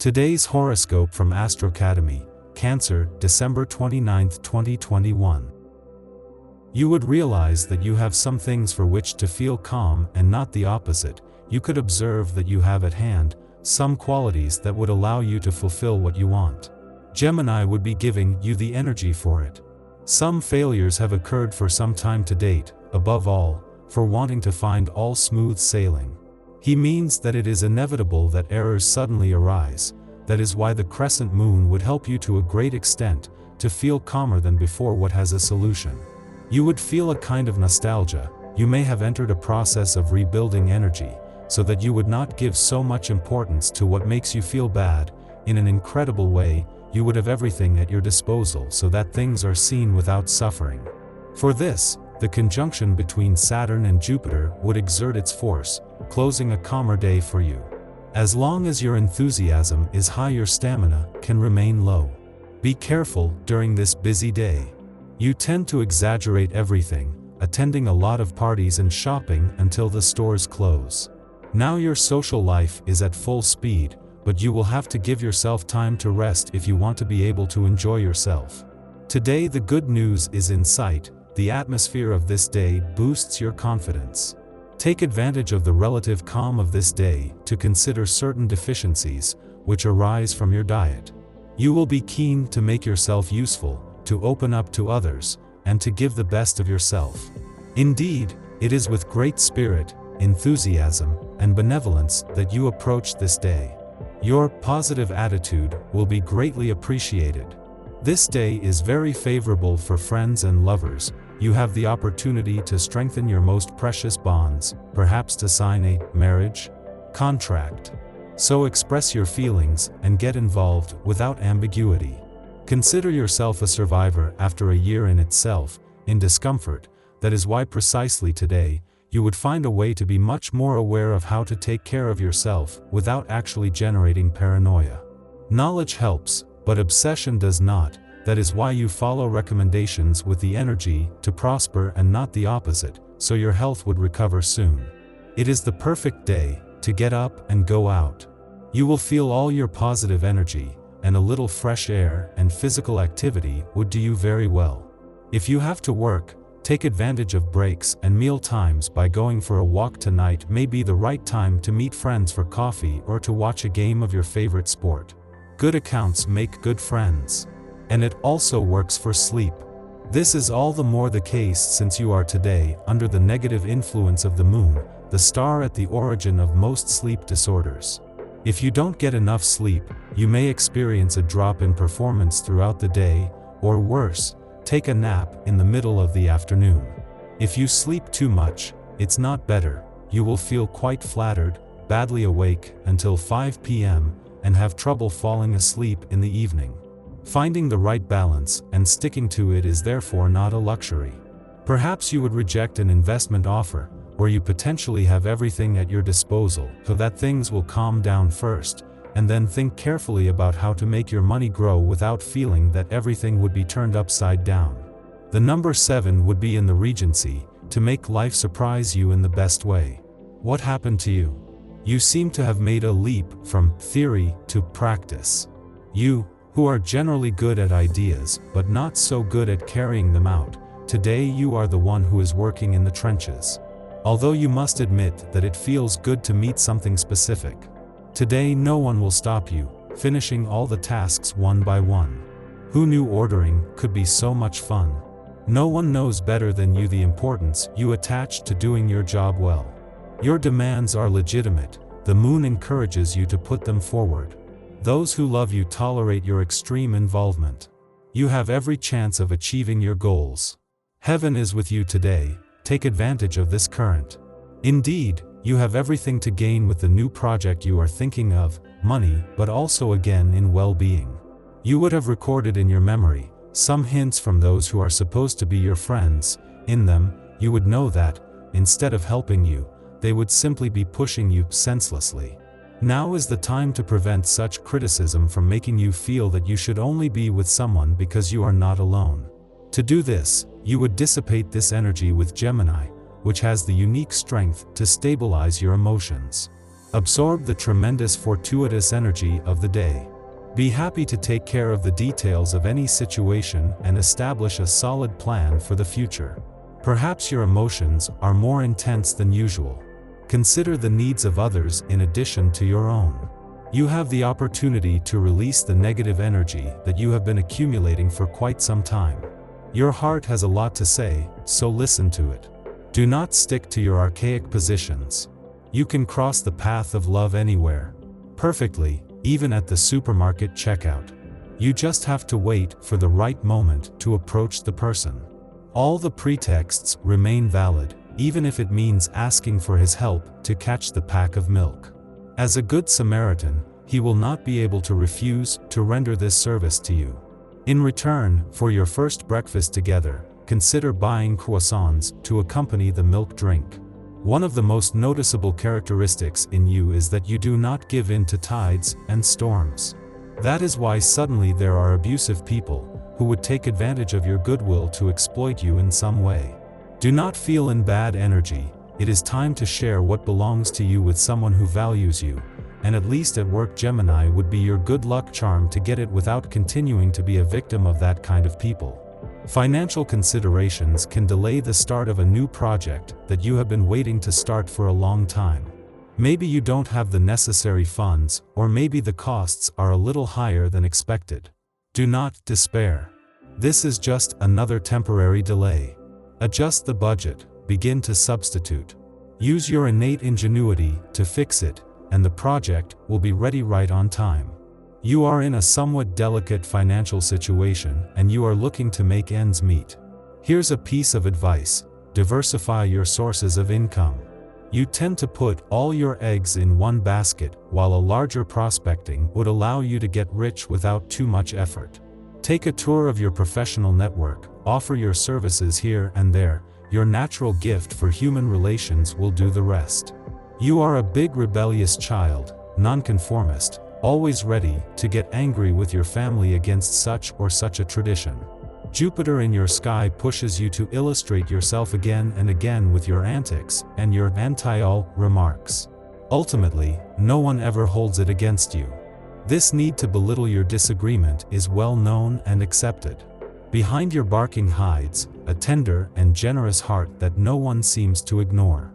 Today's horoscope from Astrocademy, Cancer, December 29, 2021. You would realize that you have some things for which to feel calm and not the opposite. You could observe that you have at hand some qualities that would allow you to fulfill what you want. Gemini would be giving you the energy for it. Some failures have occurred for some time to date, above all, for wanting to find all smooth sailing. He means that it is inevitable that errors suddenly arise. That is why the crescent moon would help you to a great extent to feel calmer than before what has a solution. You would feel a kind of nostalgia. You may have entered a process of rebuilding energy, so that you would not give so much importance to what makes you feel bad. In an incredible way, you would have everything at your disposal so that things are seen without suffering. For this, the conjunction between Saturn and Jupiter would exert its force, closing a calmer day for you. As long as your enthusiasm is high, your stamina can remain low. Be careful during this busy day. You tend to exaggerate everything, attending a lot of parties and shopping until the stores close. Now your social life is at full speed, but you will have to give yourself time to rest if you want to be able to enjoy yourself. Today the good news is in sight. The atmosphere of this day boosts your confidence. Take advantage of the relative calm of this day to consider certain deficiencies which arise from your diet. You will be keen to make yourself useful, to open up to others, and to give the best of yourself. Indeed, it is with great spirit, enthusiasm, and benevolence that you approach this day. Your positive attitude will be greatly appreciated. This day is very favorable for friends and lovers. You have the opportunity to strengthen your most precious bonds, perhaps to sign a marriage contract. So express your feelings and get involved without ambiguity. Consider yourself a survivor after a year in itself, in discomfort. That is why precisely today, you would find a way to be much more aware of how to take care of yourself without actually generating paranoia. Knowledge helps, but obsession does not. That is why you follow recommendations with the energy to prosper and not the opposite, so your health would recover soon. It is the perfect day to get up and go out. You will feel all your positive energy, and a little fresh air and physical activity would do you very well. If you have to work, take advantage of breaks and meal times by going for a walk. Tonight may be the right time to meet friends for coffee or to watch a game of your favorite sport. Good accounts make good friends. And it also works for sleep. This is all the more the case since you are today under the negative influence of the moon, the star at the origin of most sleep disorders. If you don't get enough sleep, you may experience a drop in performance throughout the day, or worse, take a nap in the middle of the afternoon. If you sleep too much, it's not better. You will feel quite flattered, badly awake until 5 p.m., and have trouble falling asleep in the evening. Finding the right balance and sticking to it is therefore not a luxury. Perhaps you would reject an investment offer, where you potentially have everything at your disposal, so that things will calm down first, and then think carefully about how to make your money grow without feeling that everything would be turned upside down. The number 7 would be in the Regency, to make life surprise you in the best way. What happened to you? You seem to have made a leap from theory to practice. You, who are generally good at ideas but not so good at carrying them out, today you are the one who is working in the trenches. Although you must admit that it feels good to meet something specific. Today no one will stop you, finishing all the tasks one by one. Who knew ordering could be so much fun? No one knows better than you the importance you attach to doing your job well. Your demands are legitimate. The moon encourages you to put them forward. Those who love you tolerate your extreme involvement. You have every chance of achieving your goals. Heaven is with you today. Take advantage of this current. Indeed, you have everything to gain with the new project you are thinking of, money, but also again in well-being. You would have recorded in your memory some hints from those who are supposed to be your friends. In them, you would know that, instead of helping you, they would simply be pushing you senselessly. Now is the time to prevent such criticism from making you feel that you should only be with someone because you are not alone. To do this, you would dissipate this energy with Gemini, which has the unique strength to stabilize your emotions. Absorb the tremendous fortuitous energy of the day. Be happy to take care of the details of any situation and establish a solid plan for the future. Perhaps your emotions are more intense than usual. Consider the needs of others in addition to your own. You have the opportunity to release the negative energy that you have been accumulating for quite some time. Your heart has a lot to say, so listen to it. Do not stick to your archaic positions. You can cross the path of love anywhere. Perfectly, even at the supermarket checkout. You just have to wait for the right moment to approach the person. All the pretexts remain valid, even if it means asking for his help to catch the pack of milk. As a good Samaritan, he will not be able to refuse to render this service to you. In return, for your first breakfast together, consider buying croissants to accompany the milk drink. One of the most noticeable characteristics in you is that you do not give in to tides and storms. That is why suddenly there are abusive people who would take advantage of your goodwill to exploit you in some way. Do not feel in bad energy. It is time to share what belongs to you with someone who values you, and at least at work Gemini would be your good luck charm to get it without continuing to be a victim of that kind of people. Financial considerations can delay the start of a new project that you have been waiting to start for a long time. Maybe you don't have the necessary funds, or maybe the costs are a little higher than expected. Do not despair. This is just another temporary delay. Adjust the budget. Begin to substitute. Use your innate ingenuity to fix it, and the project will be ready right on time. You are in a somewhat delicate financial situation and you are looking to make ends meet. Here's a piece of advice: diversify your sources of income. You tend to put all your eggs in one basket, while a larger prospecting would allow you to get rich without too much effort. Take a tour of your professional network, offer your services here and there. Your natural gift for human relations will do the rest. You are a big rebellious child, nonconformist, always ready to get angry with your family against such or such a tradition. Jupiter in your sky pushes you to illustrate yourself again and again with your antics and your anti-all remarks. Ultimately, no one ever holds it against you. This need to belittle your disagreement is well known and accepted. Behind your barking hides a tender and generous heart that no one seems to ignore.